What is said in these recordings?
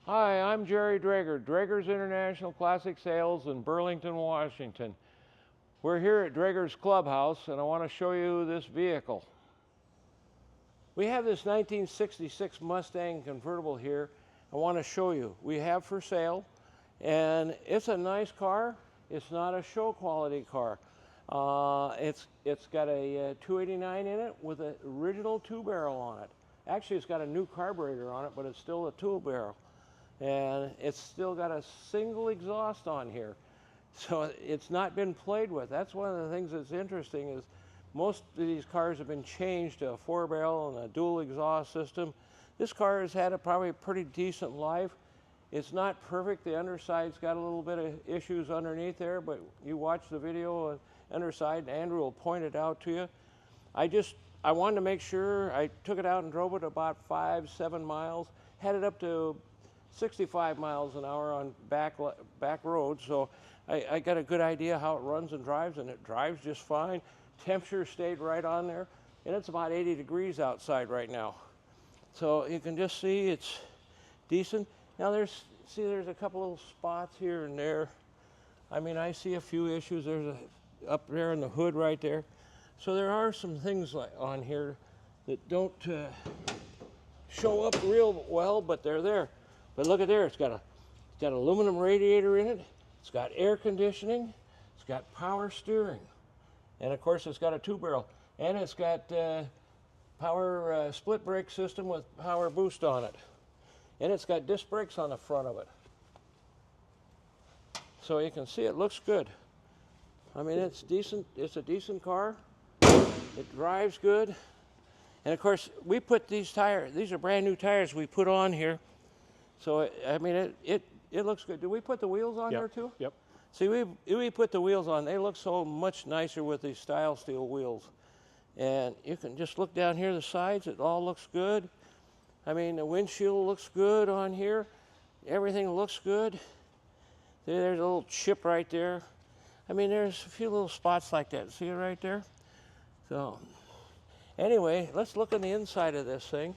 Hi, I'm Jerry Drager, Drager's International Classic Sales in Burlington, Washington. We're here at Drager's Clubhouse and I want to show you this vehicle. We have this 1966 Mustang convertible here I want to show you. We have for sale, and it's a nice car. It's not a show quality car. It's got a 289 in it with an original two barrel on it. Actually, it's got a new carburetor on it, but it's still a two barrel. And it's still got a single exhaust on here. So it's not been played with. That's one of the things that's interesting is most of these cars have been changed to a four barrel and a dual exhaust system. This car has had probably a pretty decent life. It's not perfect. The underside's got a little bit of issues underneath there, but you watch the video, underside, and Andrew will point it out to you. I wanted to make sure. I took it out and drove it about 5-7 miles, had it up to 65 miles an hour on back roads, so I got a good idea how it runs and it drives just fine. Temperature stayed right on there, and it's about 80 degrees outside right now. So you can just see it's decent. Now there's a couple little spots here and there. I mean, I see a few issues. There's up there in the hood right there. So there are some things on here that don't show up real well, but they're there. But look at there, it's got aluminum radiator in it, it's got air conditioning, it's got power steering, and of course it's got a two barrel, and it's got power split brake system with power boost on it, and it's got disc brakes on the front of it. So you can see it looks good. I mean, it's decent. It's a decent car. It drives good, and of course we put these tires. These are brand new tires we put on here. So, I mean, it looks good. Did we put the wheels on there too? Yep. See, we put the wheels on. They look so much nicer with these style steel wheels. And you can just look down here, the sides, it all looks good. I mean, the windshield looks good on here. Everything looks good. There's a little chip right there. I mean, there's a few little spots like that. See it right there? So, anyway, let's look on the inside of this thing.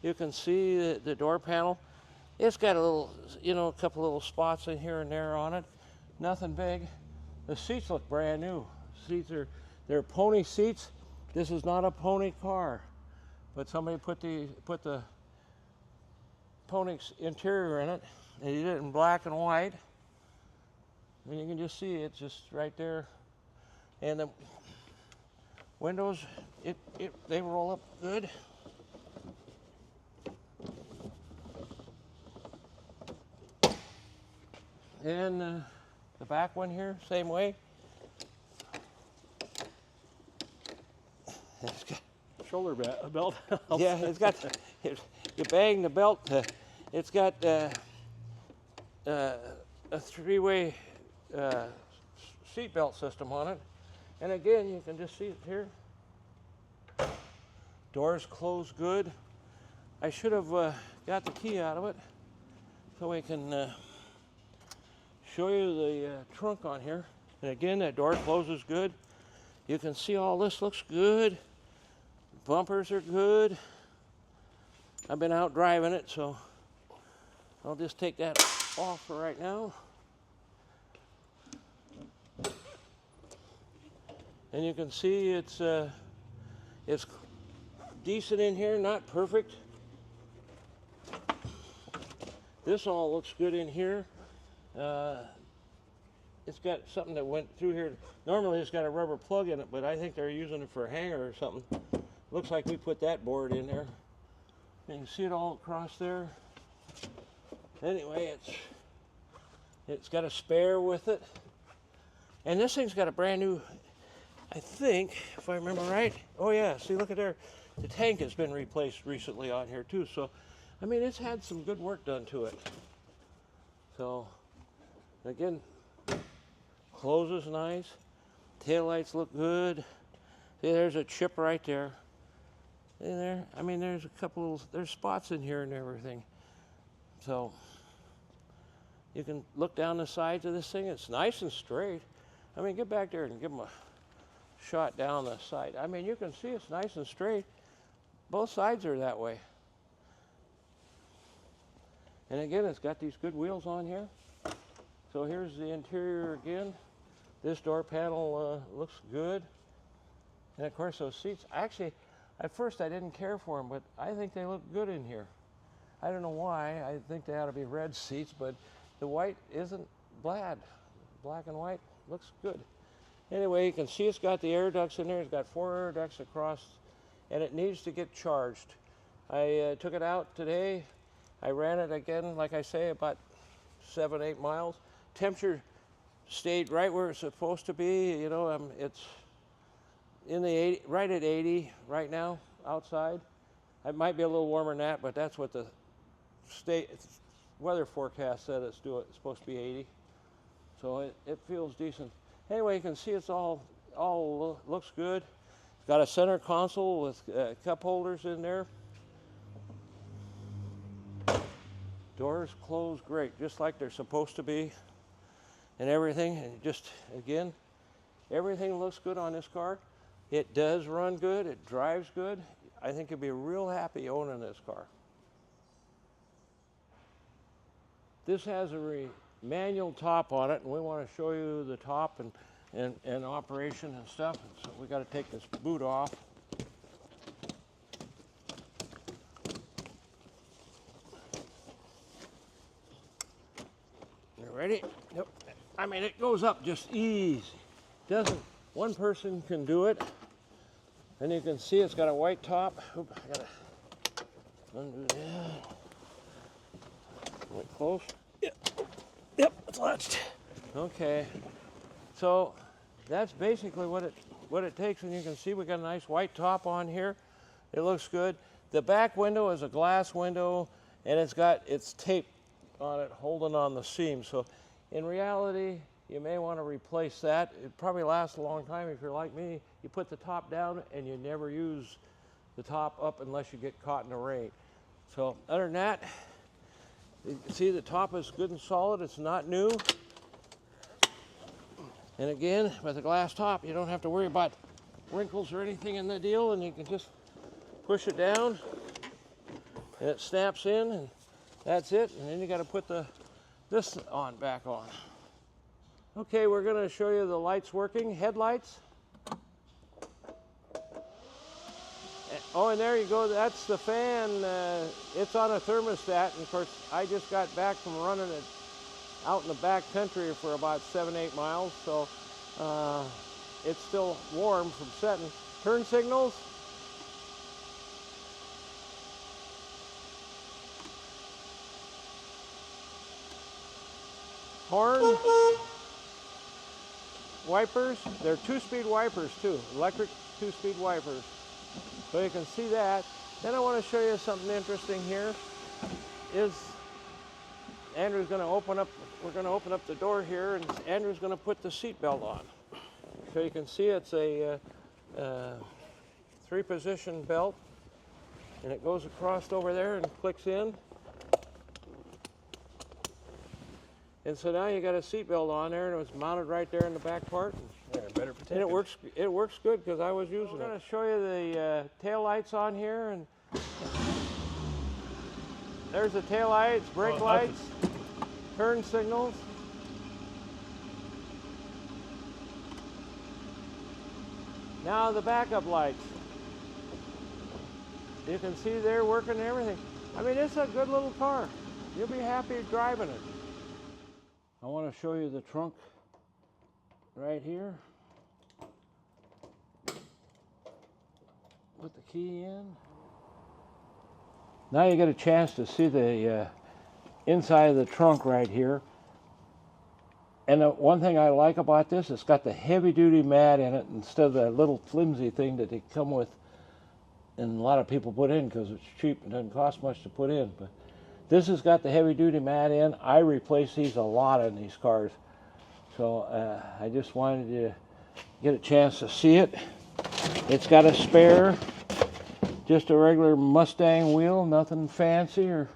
You can see the door panel. It's got a little, a couple little spots in here and there on it. Nothing big. The seats look brand new. They're pony seats. This is not a pony car, but somebody put the pony interior in it. They did it in black and white. And you can just see it's just right there. And the windows, they roll up good. And the back one here, same way. It's got Shoulder belt. yeah, it's got. You bang the belt. It's got a three-way seat belt system on it. And again, you can just see it here. Doors close good. I should have got the key out of it so we can show you the trunk on here. And again, that door closes good. You can see all this looks good. Bumpers are good. I've been out driving it, so I'll just take that off for right now. And you can see it's decent in here, not perfect. This all looks good in here. It's got something that went through here. Normally it's got a rubber plug in it, but I think they're using it for a hanger or something. Looks like we put that board in there. And you see it all across there. Anyway, it's got a spare with it. And this thing's got a brand new, I think, if I remember right. Oh yeah, see, look at there. The tank has been replaced recently on here too. So, I mean, it's had some good work done to it. So, again, closes nice. Taillights look good. See, there's a chip right there. See there? I mean, there's a couple, there's spots in here and everything. So, you can look down the sides of this thing. It's nice and straight. I mean, get back there and give them a shot down the side. I mean, you can see it's nice and straight. Both sides are that way. And again, it's got these good wheels on here. So here's the interior again. This door panel looks good. And of course those seats, actually, at first I didn't care for them, but I think they look good in here. I don't know why. I think they ought to be red seats, but the white isn't bad. Black and white looks good. Anyway, you can see it's got the air ducts in there. It's got 4 air ducts across, and it needs to get charged. I took it out today. I ran it again, like I say, about 7-8 miles. Temperature stayed right where it's supposed to be. You know, it's in the 80, right at 80 right now outside. It might be a little warmer than that, but that's what the weather forecast said it's supposed to be 80. So it feels decent. Anyway, you can see it's all looks good. Got a center console with cup holders in there. Doors close great, just like they're supposed to be, and everything. And just again, everything looks good on this car. It does run good. It drives good. I think you'll be real happy owning this car. This has a manual top on it, and we want to show you the top and operation and stuff. So we got to take this boot off. You ready? Yep. I mean, it goes up just easy. One person can do it. And you can see it's got a white top. Oop, I gotta undo that. Went close. Yep, it's latched. Okay. So that's basically what it takes, and you can see we got a nice white top on here. It looks good. The back window is a glass window, and it's tape on it holding on the seam. So in reality, you may want to replace that. It probably lasts a long time. If you're like me, you put the top down and you never use the top up unless you get caught in the rain. So other than that, you can see the top is good and solid. It's not new. And again, with a glass top, you don't have to worry about wrinkles or anything in the deal, and you can just push it down and it snaps in, and that's it. And then you got to put this back on. Okay, we're going to show you the lights working. Headlights. Oh, and there you go. That's the fan. It's on a thermostat. And of course, I just got back from running it out in the back country for about 7-8 miles. So it's still warm from setting. Turn signals. Horn. Wipers. They're 2-speed wipers too. Electric 2-speed wipers. So you can see that. Then I want to show you something interesting here. Andrew's going to open up, we're going to open up the door here, and Andrew's going to put the seat belt on. So you can see it's a 3-position belt, and it goes across over there and clicks in. And so now you got a seat belt on there, and it's mounted right there in the back part. Yeah, better protect and it works good because I was using it. I'm going to show you the tail lights on here, and there's the tail lights, brake lights, turn signals. Now the backup lights. You can see they're working and everything. I mean, it's a good little car. You'll be happy driving it. I want to show you the trunk right here. Put the key in. Now you get a chance to see the inside of the trunk right here. And one thing I like about this, it's got the heavy-duty mat in it instead of that little flimsy thing that they come with, and a lot of people put in because it's cheap and doesn't cost much to put in. But this has got the heavy-duty mat in. I replace these a lot in these cars. So I just wanted to get a chance to see it. It's got a spare, just a regular Mustang wheel, nothing fancy or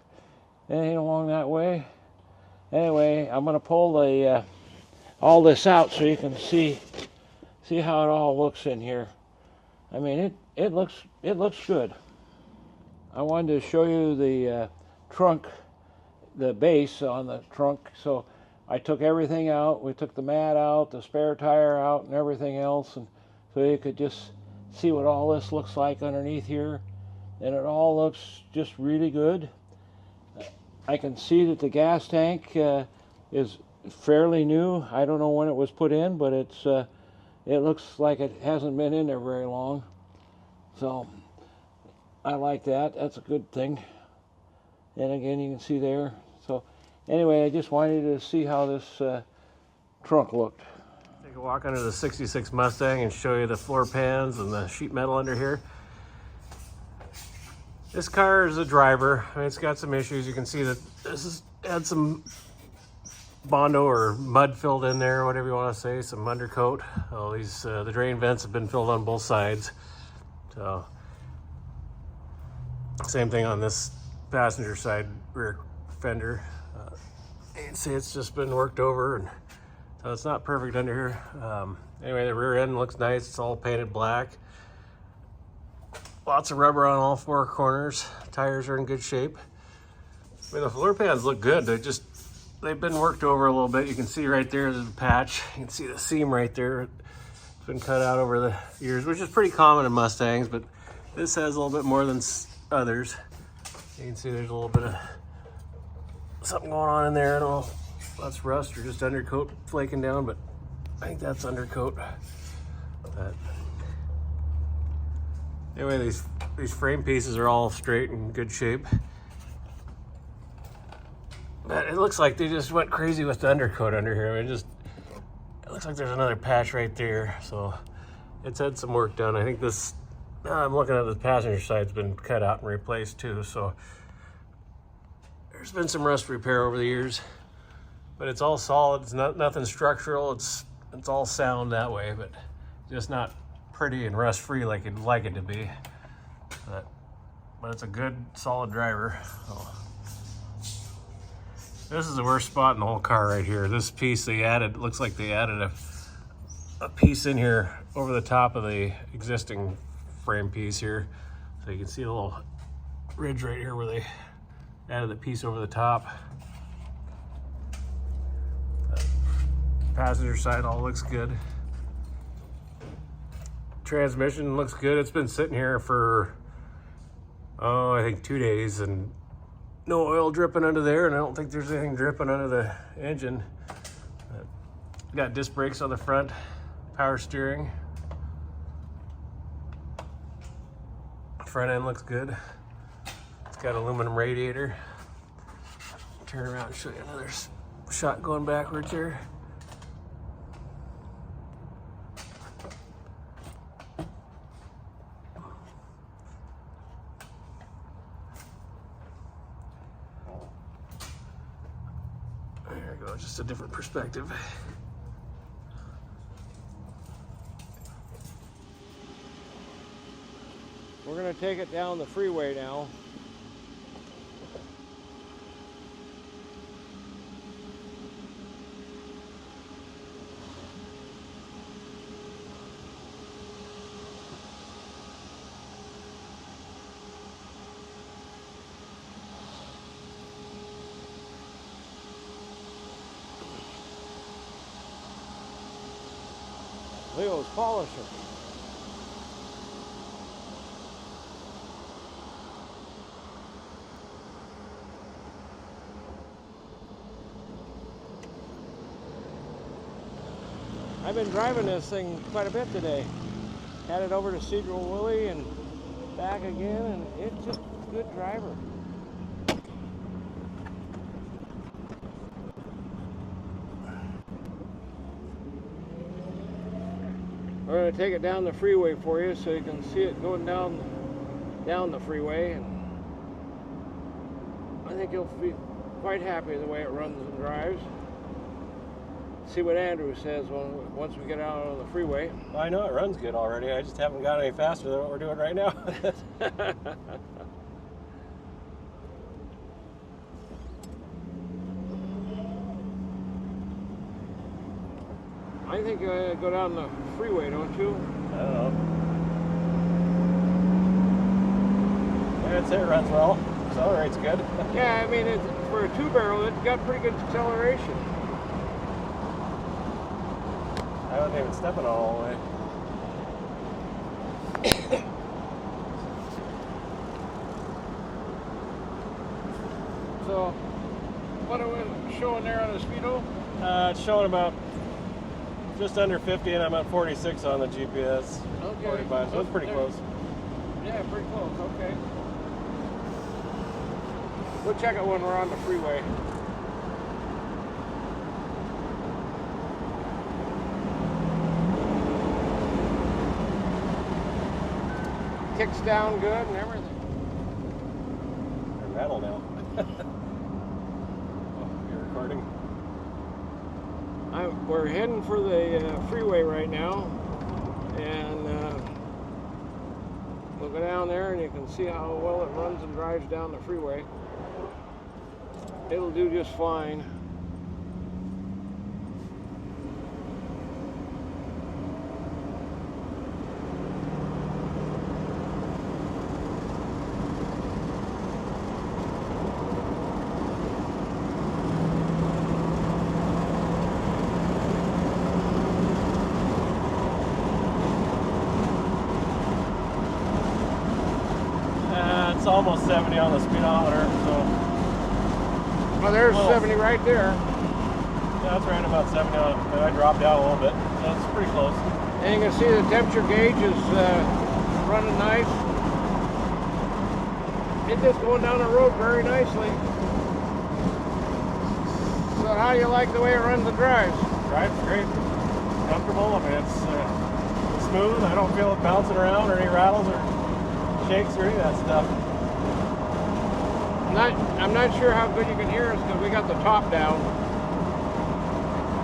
anything along that way. Anyway, I'm going to pull the all this out so you can see how it all looks in here. I mean, it looks good. I wanted to show you the trunk the base on the trunk. So I took everything out. We took the mat out, the spare tire out, and everything else, and so you could just see what all this looks like underneath here. And it all looks just really good. I can see that the gas tank is fairly new. I don't know when it was put in, but it looks like it hasn't been in there very long. So I like that. That's a good thing. And again, you can see there. So anyway, I just wanted you to see how this trunk looked. Take a walk under the 66 Mustang and show you the floor pans and the sheet metal under here. This car is a driver. I mean, it's got some issues. You can see that this has had some Bondo or mud filled in there, whatever you want to say, some undercoat. Oh, these the drain vents have been filled on both sides. So same thing on this passenger side rear fender. You can see it's just been worked over, and so it's not perfect under here. Anyway, the rear end looks nice. It's all painted black. Lots of rubber on all four corners. Tires are in good shape. I mean, the floor pans look good. They've been worked over a little bit. You can see right there, there's a patch. You can see the seam right there. It's been cut out over the years, which is pretty common in Mustangs, but this has a little bit more than others. You can see there's a little bit of something going on in there. I don't know if that's rust or just undercoat flaking down, but I think that's undercoat. But anyway, these frame pieces are all straight and good shape. But it looks like they just went crazy with the undercoat under here. I mean, it looks like there's another patch right there. So it's had some work done. I think this, I'm looking at the passenger side's been cut out and replaced too. So there's been some rust repair over the years, but it's all solid. It's nothing structural. It's all sound that way, but just not pretty and rust free like you'd like it to be. But it's a good solid driver. So this is the worst spot in the whole car right here. This piece they added, looks like they added a piece in here over the top of the existing frame piece here. So you can see a little ridge right here where they added the piece over the top. Passenger side all looks good. Transmission looks good. It's been sitting here for, I think 2 days, and no oil dripping under there, and I don't think there's anything dripping under the engine. Got disc brakes on the front, power steering. Front end looks good. It's got aluminum radiator. Turn around and show you another shot going backwards here. There we go, just a different perspective. We're going to take it down the freeway now. Leo's polishing. I've been driving this thing quite a bit today. Had it over to Cedral Willie and back again, and it's just a good driver. We're going to take it down the freeway for you so you can see it going down the freeway, and I think you'll be quite happy the way it runs and drives. See what Andrew says once we get out on the freeway. Well, I know it runs good already. I just haven't got any faster than what we're doing right now. I think you go down the freeway, don't you? I don't know. I'd say it runs well. accelerates good. Yeah, I mean, for a 2-barrel, it's got pretty good acceleration. I wasn't even stepping all the way. So, what are we showing there on the speedo? It's showing about just under 50, and I'm at 46 on the GPS. Okay. 45, so it's pretty close. Yeah, pretty close. Okay. We'll check it when we're on the freeway. Kicks down good and everything. They're metal now. Oh, you're recording? We're heading for the freeway right now, and we'll go down there and you can see how well it runs and drives down the freeway. It'll do just fine. It's almost 70 on the speedometer, so. Well, there's 70 right there. Yeah, that's right about 70 on it. And I dropped out a little bit, so it's pretty close. And you can see the temperature gauge is running nice. It's just going down the road very nicely. So how do you like the way it runs and drives? Drives great. Comfortable. I mean, it's smooth. I don't feel it bouncing around or any rattles or shakes or any of that stuff. I'm not sure how good you can hear us because we got the top down.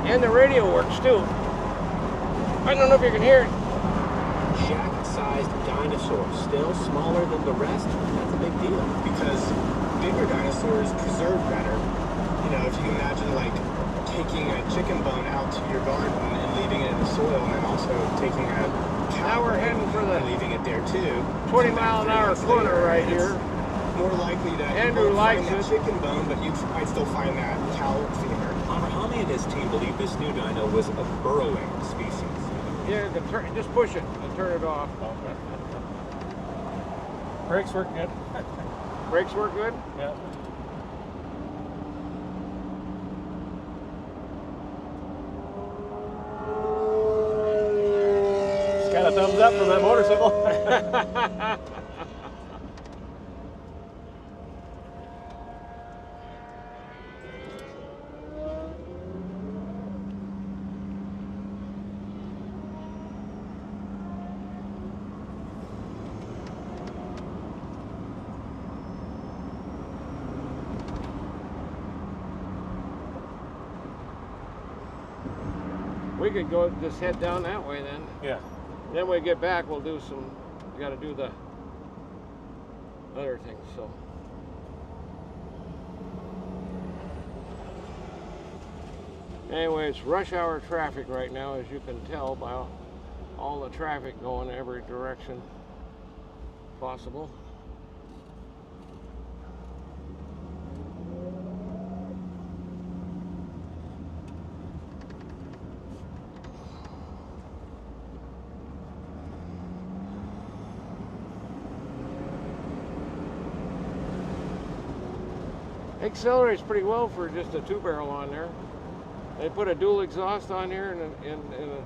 And the radio works too. I don't know if you can hear it. Shack-sized dinosaur, still smaller than the rest. That's a big deal. Because bigger dinosaurs preserve better. You know, if you imagine like taking a chicken bone out to your garden and leaving it in the soil, and then also taking a cow Now we're heading for the and leaving it there too. 20-mile-an-hour corner right here. More likely that Andrew you won't likes find that it. chicken bone, but you might still find that cow femur. Amrahami and his team believe this new dino was a burrowing species. Yeah, you can just push it and turn it off. Brakes work good. Brakes work good? Yeah. Just got a thumbs up from that motorcycle. We could go just head down that way then. Yeah. Then when we get back, we'll do some, we got to do the other things, so. Anyway, it's rush hour traffic right now, as you can tell by all the traffic going every direction possible. Accelerates pretty well for just a 2-barrel on there. They put a dual exhaust on here and a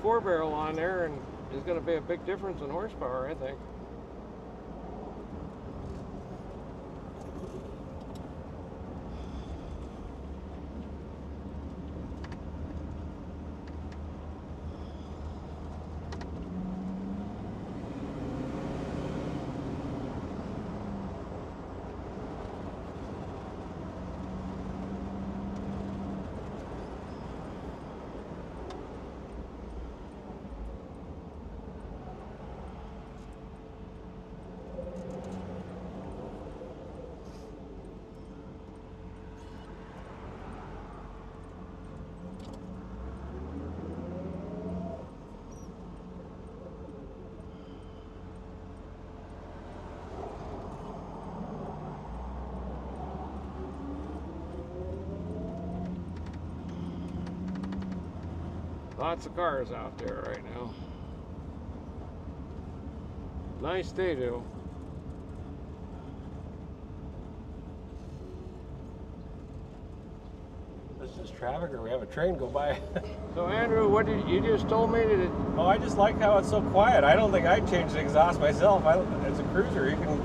4-barrel on there, and there's going to be a big difference in horsepower, I think. Lots of cars out there right now. Nice day though. Is this traffic or we have a train go by? So Andrew, what did you just told me that? Oh, I just like how it's so quiet. I don't think I'd change the exhaust myself. As a cruiser, you can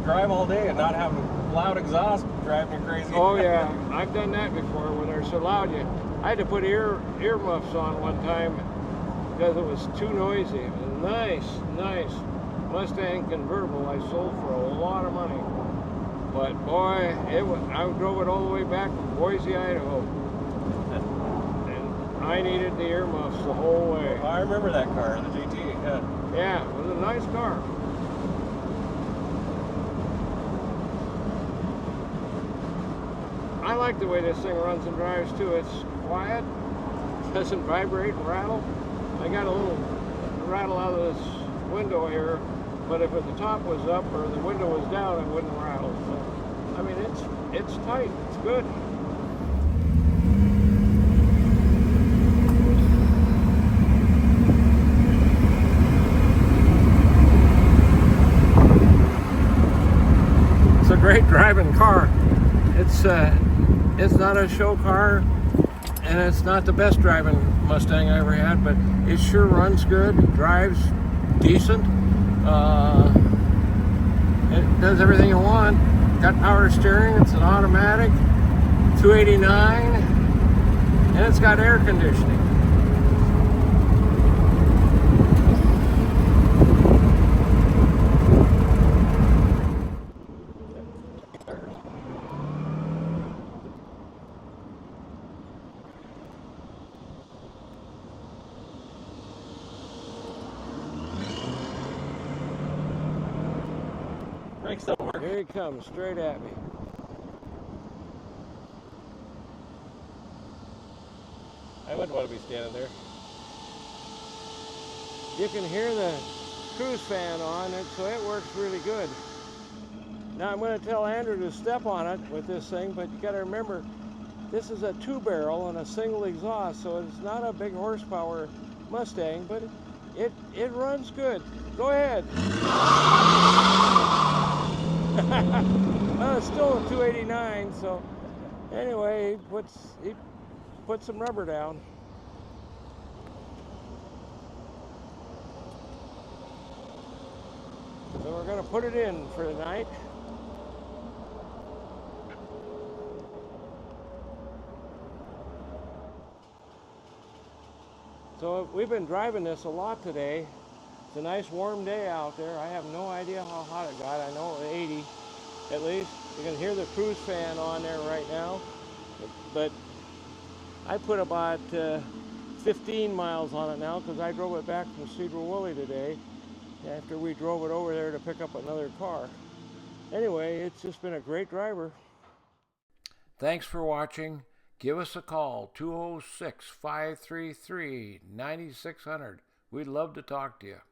drive all day and not have loud exhaust driving you crazy. Oh yeah, I've done that before when they're so loud. I had to put earmuffs on one time because it was too noisy. It was nice Mustang Convertible I sold for a lot of money. But boy, I drove it all the way back from Boise, Idaho. And I needed the earmuffs the whole way. I remember that car, the GT. Yeah, it was a nice car. I like the way this thing runs and drives too. It's quiet, doesn't vibrate and rattle. I got a little rattle out of this window here, but if the top was up or the window was down, it wouldn't rattle. So, I mean, it's tight. It's good. It's a great driving car. It's not a show car, and it's not the best driving Mustang I ever had, but it sure runs good, drives decent. It does everything you want. Got power steering, it's an automatic, 289, and it's got air conditioning. Brakes don't work. Here he comes, straight at me. I wouldn't want to be standing there. You can hear the cruise fan on it, so it works really good. Now I'm going to tell Andrew to step on it with this thing, but you got to remember, this is a 2-barrel and a single exhaust, so it's not a big horsepower Mustang, but it runs good. Go ahead. Well, it's still a 289, so anyway, he put some rubber down. So we're going to put it in for the night. So we've been driving this a lot today. It's a nice warm day out there. I have no idea how hot it got. I know it was 80 at least. You can hear the cruise fan on there right now. But I put about 15 miles on it now because I drove it back from Cedar Woolley today after we drove it over there to pick up another car. Anyway, it's just been a great Thanks for watching. Give us a call, 206-533-9600. We'd love to talk to you.